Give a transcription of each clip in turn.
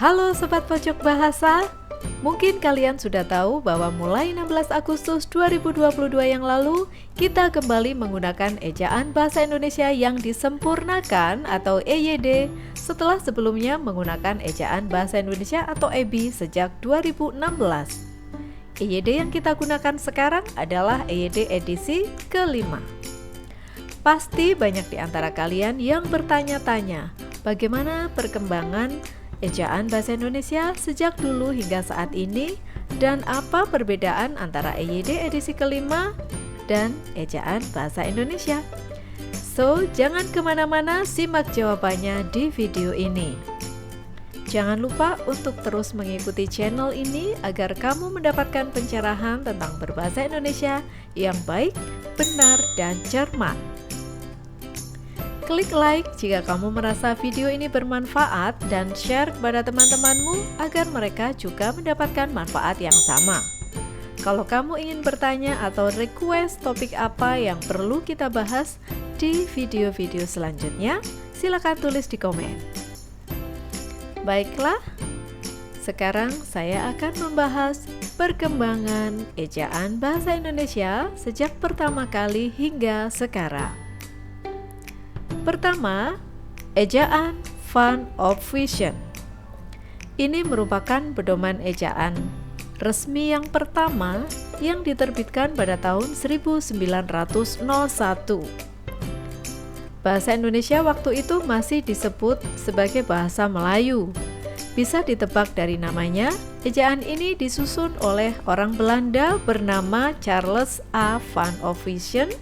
Halo Sobat Pojok Bahasa, mungkin kalian sudah tahu bahwa mulai 16 Agustus 2022 yang lalu, kita kembali menggunakan ejaan bahasa Indonesia yang disempurnakan atau EYD setelah sebelumnya menggunakan ejaan bahasa Indonesia atau EBI sejak 2016. EYD yang kita gunakan sekarang adalah EYD edisi kelima. Pasti banyak di antara kalian yang bertanya-tanya, bagaimana perkembangan ejaan bahasa Indonesia sejak dulu hingga saat ini dan apa perbedaan antara EYD edisi kelima dan ejaan bahasa Indonesia. So, jangan kemana-mana, simak jawabannya di video ini. Jangan lupa untuk terus mengikuti channel ini agar kamu mendapatkan pencerahan tentang berbahasa Indonesia yang baik, benar, dan cermat. Klik like jika kamu merasa video ini bermanfaat dan share kepada teman-temanmu agar mereka juga mendapatkan manfaat yang sama. Kalau kamu ingin bertanya atau request topik apa yang perlu kita bahas di video-video selanjutnya, silakan tulis di komen. Baiklah, sekarang saya akan membahas perkembangan ejaan bahasa Indonesia sejak pertama kali hingga sekarang. Pertama, ejaan Van of Vision. Ini merupakan pedoman ejaan resmi yang pertama yang diterbitkan pada tahun 1901. Bahasa Indonesia waktu itu masih disebut sebagai bahasa Melayu. Bisa ditebak dari namanya, ejaan ini disusun oleh orang Belanda bernama Charles A. Van of Vision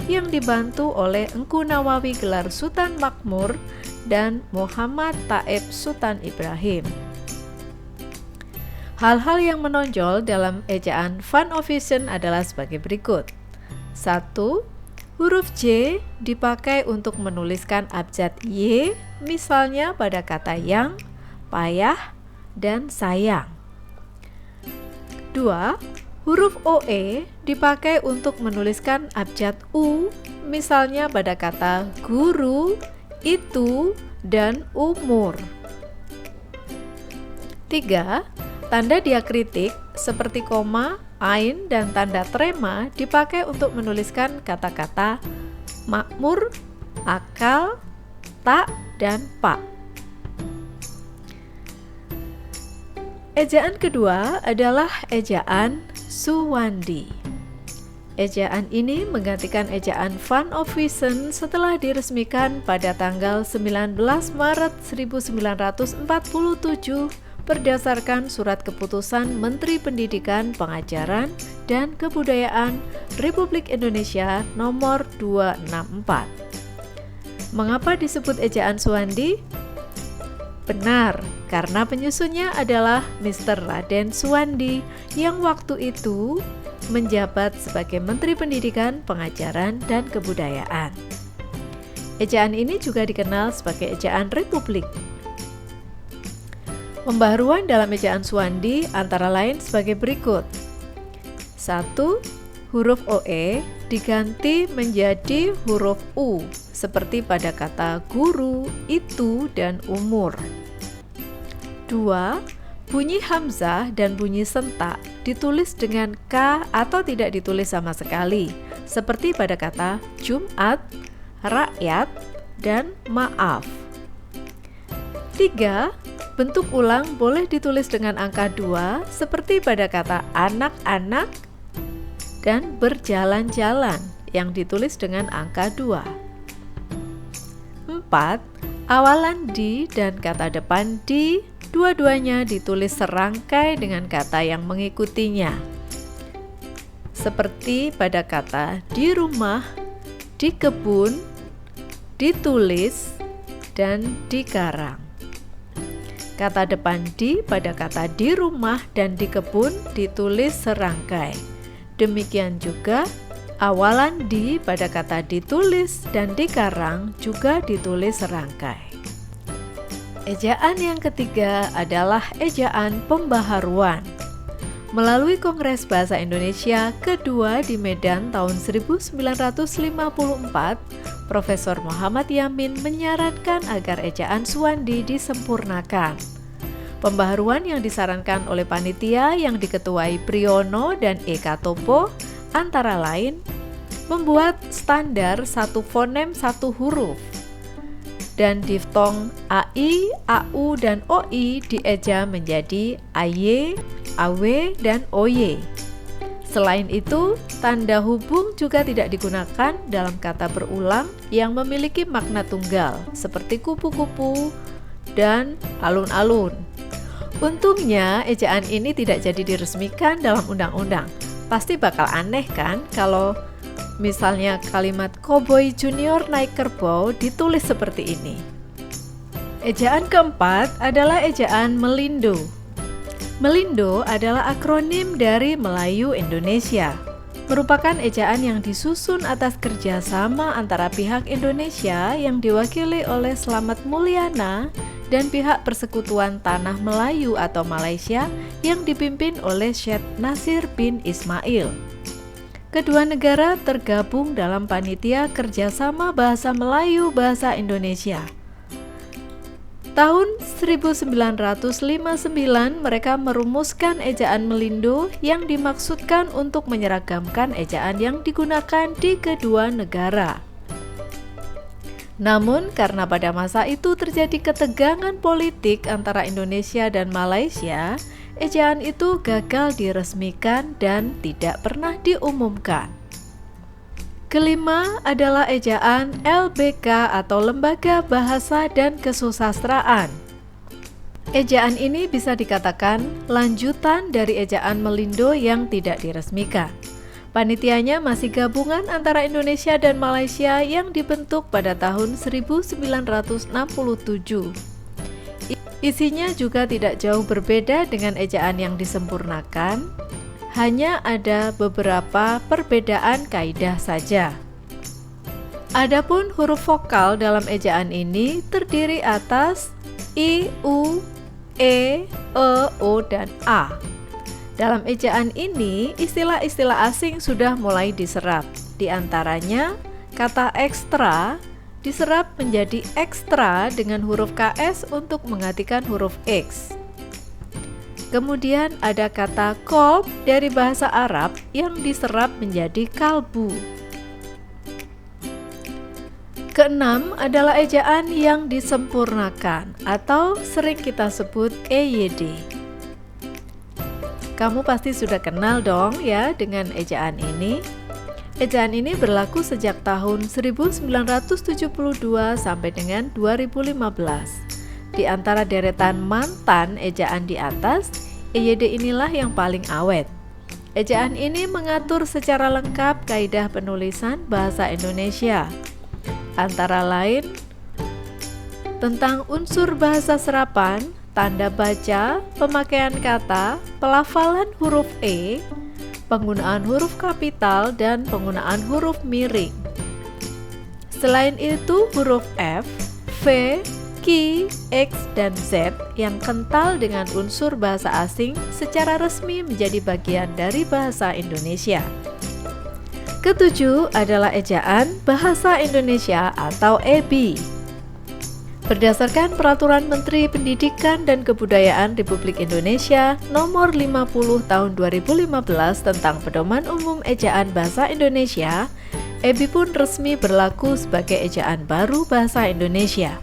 yang dibantu oleh Engku Nawawi gelar Sultan Makmur dan Muhammad Taib Sultan Ibrahim. Hal-hal yang menonjol dalam ejaan Van of Vision adalah sebagai berikut. 1. Huruf J dipakai untuk menuliskan abjad Y, misalnya pada kata yang, payah, dan sayang. 2. Huruf OE dipakai untuk menuliskan abjad U, misalnya pada kata guru, itu, dan umur. 3. Tanda diakritik seperti koma, ain, dan tanda trema dipakai untuk menuliskan kata-kata makmur, akal, tak, dan pak. Ejaan kedua adalah ejaan Suwandi. Ejaan ini menggantikan ejaan Van of Vision setelah diresmikan pada tanggal 19 Maret 1947 berdasarkan surat keputusan Menteri Pendidikan, Pengajaran, dan Kebudayaan Republik Indonesia nomor 264. Mengapa disebut ejaan Suwandi? Benar, karena penyusunnya adalah Mr. Raden Suwandi yang waktu itu menjabat sebagai Menteri Pendidikan, Pengajaran, dan Kebudayaan. Ejaan ini juga dikenal sebagai ejaan Republik. Pembaharuan dalam ejaan Suwandi antara lain sebagai berikut. 1. Huruf OE diganti menjadi huruf U, seperti pada kata guru, itu, dan umur. 2. Bunyi hamzah dan bunyi sentak ditulis dengan K atau tidak ditulis sama sekali, seperti pada kata Jumat, rakyat, dan maaf. 3. Bentuk ulang boleh ditulis dengan angka 2, seperti pada kata anak-anak dan berjalan-jalan yang ditulis dengan angka 2. 4. Awalan di dan kata depan di dua-duanya ditulis serangkai dengan kata yang mengikutinya, seperti pada kata di rumah, di kebun, ditulis, dan dikarang. Kata depan di pada kata di rumah dan di kebun ditulis serangkai. Demikian juga awalan di pada kata ditulis dan dikarang juga ditulis serangkai. Ejaan yang ketiga adalah ejaan pembaharuan. Melalui Kongres Bahasa Indonesia kedua di Medan tahun 1954, Profesor Muhammad Yamin menyarankan agar ejaan Suwandi disempurnakan. Pembaharuan yang disarankan oleh panitia yang diketuai Priyono dan Eka Topo antara lain membuat standar satu fonem satu huruf dan diftong AI, AU, dan OI dieja menjadi AY, AW, dan OY. Selain itu, tanda hubung juga tidak digunakan dalam kata berulang yang memiliki makna tunggal seperti kupu-kupu dan alun-alun. Untungnya, ejaan ini tidak jadi diresmikan dalam undang-undang. Pasti bakal aneh kan kalau misalnya kalimat Cowboy Junior naik kerbau ditulis seperti ini. Ejaan keempat adalah ejaan Melindo. Melindo adalah akronim dari Melayu Indonesia. Merupakan ejaan yang disusun atas kerjasama antara pihak Indonesia yang diwakili oleh Slamet Mulyana dan pihak Persekutuan Tanah Melayu atau Malaysia yang dipimpin oleh Syed Nasir bin Ismail. Kedua negara tergabung dalam Panitia Kerjasama Bahasa Melayu Bahasa Indonesia. Tahun 1959 mereka merumuskan ejaan Melindo yang dimaksudkan untuk menyeragamkan ejaan yang digunakan di kedua negara. Namun karena pada masa itu terjadi ketegangan politik antara Indonesia dan Malaysia, ejaan itu gagal diresmikan dan tidak pernah diumumkan. Kelima adalah ejaan LBK atau Lembaga Bahasa dan Kesusastraan. Ejaan ini bisa dikatakan lanjutan dari ejaan Melindo yang tidak diresmikan. Panitianya masih gabungan antara Indonesia dan Malaysia yang dibentuk pada tahun 1967. Isinya juga tidak jauh berbeda dengan ejaan yang disempurnakan, hanya ada beberapa perbedaan kaidah saja. Adapun huruf vokal dalam ejaan ini terdiri atas I, U, E, O, dan A. Dalam ejaan ini, istilah-istilah asing sudah mulai diserap. Di antaranya, kata ekstra diserap menjadi ekstra dengan huruf KS untuk menggantikan huruf X. Kemudian ada kata kolb dari bahasa Arab yang diserap menjadi kalbu. Keenam adalah ejaan yang disempurnakan atau sering kita sebut EYD. Kamu pasti sudah kenal dong ya dengan ejaan ini. Ejaan ini berlaku sejak tahun 1972 sampai dengan 2015. Di antara deretan mantan ejaan di atas, EYD inilah yang paling awet. Ejaan ini mengatur secara lengkap kaidah penulisan bahasa Indonesia, antara lain tentang unsur bahasa serapan, tanda baca, pemakaian kata, pelafalan huruf E, penggunaan huruf kapital, dan penggunaan huruf miring. Selain itu, huruf F, V, Q, X, dan Z yang kental dengan unsur bahasa asing secara resmi menjadi bagian dari bahasa Indonesia. Ketujuh adalah ejaan Bahasa Indonesia atau EBI. Berdasarkan Peraturan Menteri Pendidikan dan Kebudayaan Republik Indonesia Nomor 50 Tahun 2015 tentang Pedoman Umum Ejaan Bahasa Indonesia, EBI pun resmi berlaku sebagai ejaan baru bahasa Indonesia.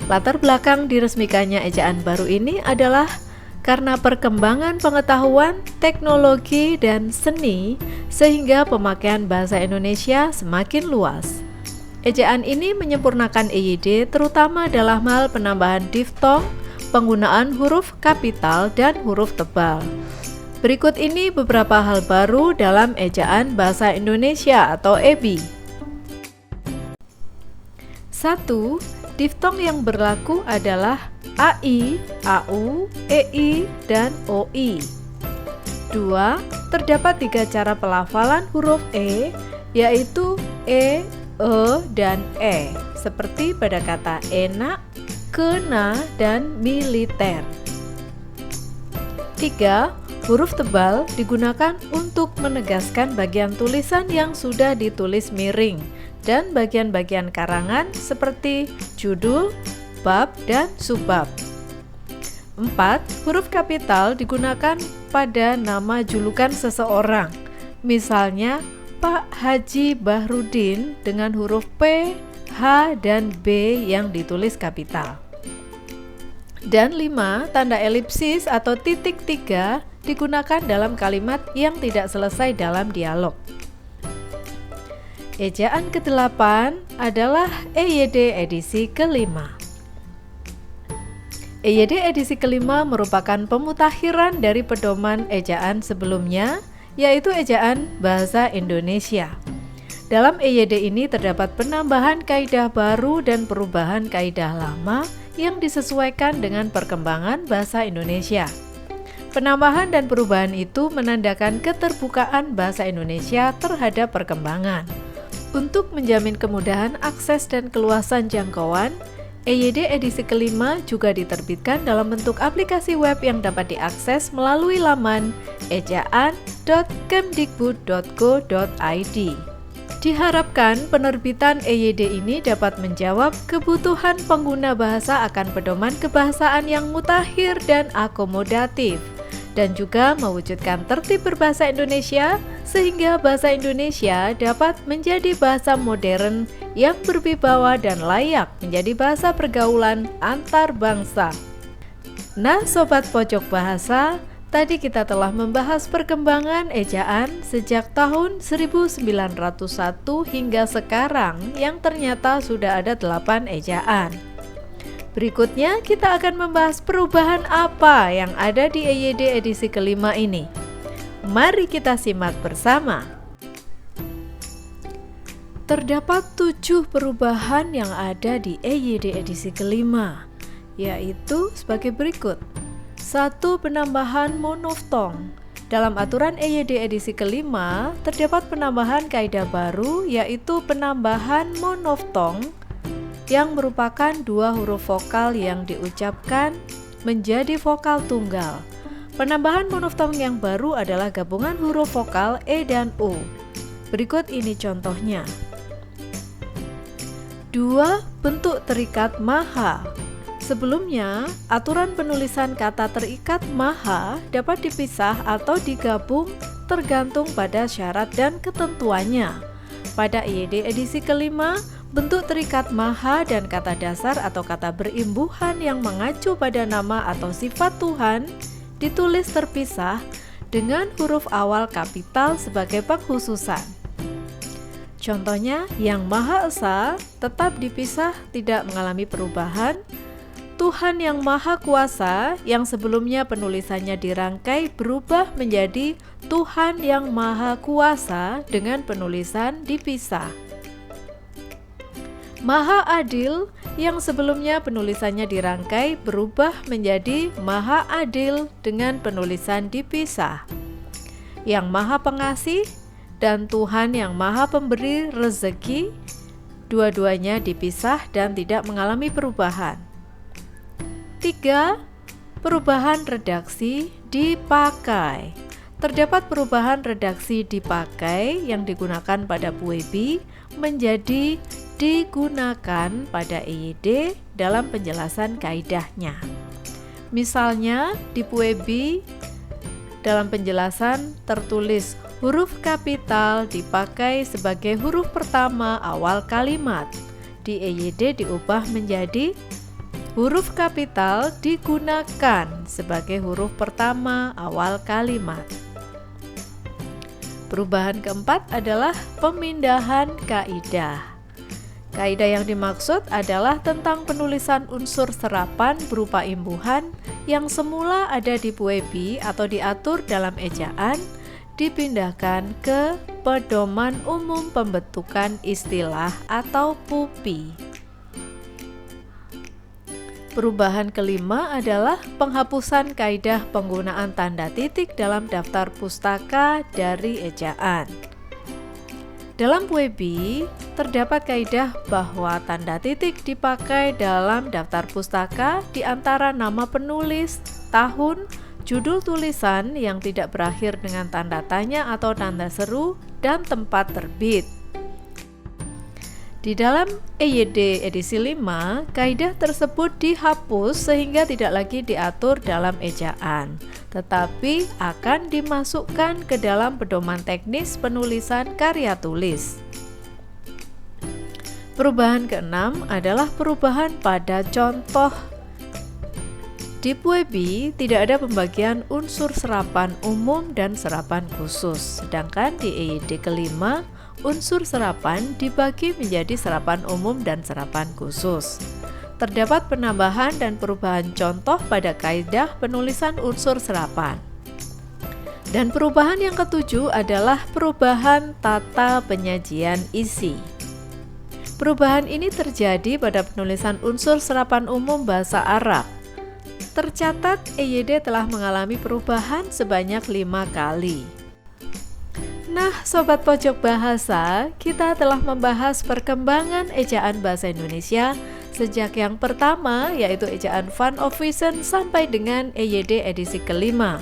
Latar belakang diresmikannya ejaan baru ini adalah karena perkembangan pengetahuan, teknologi, dan seni sehingga pemakaian bahasa Indonesia semakin luas. Ejaan ini menyempurnakan EYD terutama dalam hal penambahan diftong, penggunaan huruf kapital, dan huruf tebal. Berikut ini beberapa hal baru dalam ejaan Bahasa Indonesia atau EBI. 1. Diftong yang berlaku adalah AI, AU, EI, dan OI. 2. Terdapat 3 cara pelafalan huruf E, yaitu E, dan E, seperti pada kata enak, kena, dan militer. 3. Huruf tebal digunakan untuk menegaskan bagian tulisan yang sudah ditulis miring dan bagian-bagian karangan seperti judul, bab, dan subbab. 4. Huruf kapital digunakan pada nama julukan seseorang. Misalnya, Pak Haji Bahrudin dengan huruf P, H, dan B yang ditulis kapital. Dan 5. Tanda elipsis atau titik 3 digunakan dalam kalimat yang tidak selesai dalam dialog. Ejaan ke-8 adalah EYD edisi kelima. EYD edisi kelima merupakan pemutakhiran dari pedoman ejaan sebelumnya, yaitu ejaan bahasa Indonesia. Dalam EYD ini terdapat penambahan kaidah baru dan perubahan kaidah lama yang disesuaikan dengan perkembangan bahasa Indonesia. Penambahan dan perubahan itu menandakan keterbukaan bahasa Indonesia terhadap perkembangan. Untuk menjamin kemudahan akses dan keluasan jangkauan, EYD edisi kelima juga diterbitkan dalam bentuk aplikasi web yang dapat diakses melalui laman ejaan.kemdikbud.go.id. Diharapkan penerbitan EYD ini dapat menjawab kebutuhan pengguna bahasa akan pedoman kebahasaan yang mutakhir dan akomodatif, dan juga mewujudkan tertib berbahasa Indonesia sehingga bahasa Indonesia dapat menjadi bahasa modern yang berwibawa dan layak menjadi bahasa pergaulan antar bangsa. Nah, Sobat Pojok Bahasa, tadi kita telah membahas perkembangan ejaan sejak tahun 1901 hingga sekarang yang ternyata sudah ada 8 ejaan. Berikutnya kita akan membahas perubahan apa yang ada di EYD edisi kelima ini. Mari kita simak bersama. Terdapat 7 perubahan yang ada di EYD edisi kelima, yaitu sebagai berikut. 1. Penambahan monoftong. Dalam aturan EYD edisi kelima, terdapat penambahan kaidah baru, yaitu penambahan monoftong yang merupakan 2 huruf vokal yang diucapkan menjadi vokal tunggal. Penambahan monoftong yang baru adalah gabungan huruf vokal E dan U. Berikut ini contohnya. 2. Bentuk terikat maha. Sebelumnya, aturan penulisan kata terikat maha dapat dipisah atau digabung tergantung pada syarat dan ketentuannya. Pada EYD edisi kelima, bentuk terikat maha dan kata dasar atau kata berimbuhan yang mengacu pada nama atau sifat Tuhan ditulis terpisah dengan huruf awal kapital sebagai pengkhususan. Contohnya, yang Maha Esa tetap dipisah, tidak mengalami perubahan. Tuhan yang Maha Kuasa yang sebelumnya penulisannya dirangkai berubah menjadi Tuhan yang Maha Kuasa dengan penulisan dipisah. Maha Adil yang sebelumnya penulisannya dirangkai berubah menjadi Maha Adil dengan penulisan dipisah. Yang Maha Pengasih dan Tuhan yang Maha Pemberi Rezeki, dua-duanya dipisah dan tidak mengalami perubahan. 3. Perubahan redaksi dipakai. Terdapat perubahan redaksi dipakai yang digunakan pada Puebi menjadi digunakan pada EYD dalam penjelasan kaidahnya. Misalnya di Puebi dalam penjelasan tertulis huruf kapital dipakai sebagai huruf pertama awal kalimat. Di EYD diubah menjadi huruf kapital digunakan sebagai huruf pertama awal kalimat. Perubahan keempat adalah pemindahan kaidah. Kaidah yang dimaksud adalah tentang penulisan unsur serapan berupa imbuhan yang semula ada di Puebi atau diatur dalam ejaan, dipindahkan ke Pedoman Umum Pembentukan Istilah atau PUPI. Perubahan kelima adalah penghapusan kaidah penggunaan tanda titik dalam daftar pustaka dari ejaan. Dalam Puebi, terdapat kaidah bahwa tanda titik dipakai dalam daftar pustaka di antara nama penulis, tahun, judul tulisan yang tidak berakhir dengan tanda tanya atau tanda seru, dan tempat terbit. Di dalam EYD edisi 5, kaidah tersebut dihapus sehingga tidak lagi diatur dalam ejaan, tetapi akan dimasukkan ke dalam pedoman teknis penulisan karya tulis. Perubahan keenam adalah perubahan pada contoh. Di PUEB tidak ada pembagian unsur serapan umum dan serapan khusus, sedangkan di EYD kelima unsur serapan dibagi menjadi serapan umum dan serapan khusus. Terdapat penambahan dan perubahan contoh pada kaidah penulisan unsur serapan. Dan perubahan yang ketujuh adalah perubahan tata penyajian isi. Perubahan ini terjadi pada penulisan unsur serapan umum bahasa Arab. Tercatat EYD telah mengalami perubahan sebanyak 5 kali. Nah, Sobat Pojok Bahasa, kita telah membahas perkembangan ejaan bahasa Indonesia sejak yang pertama, yaitu ejaan Van Ophuijsen sampai dengan EYD edisi kelima.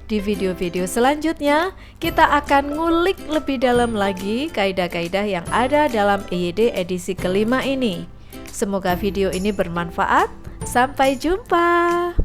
Di video-video selanjutnya, kita akan ngulik lebih dalam lagi kaidah-kaidah yang ada dalam EYD edisi kelima ini. Semoga video ini bermanfaat. Sampai jumpa.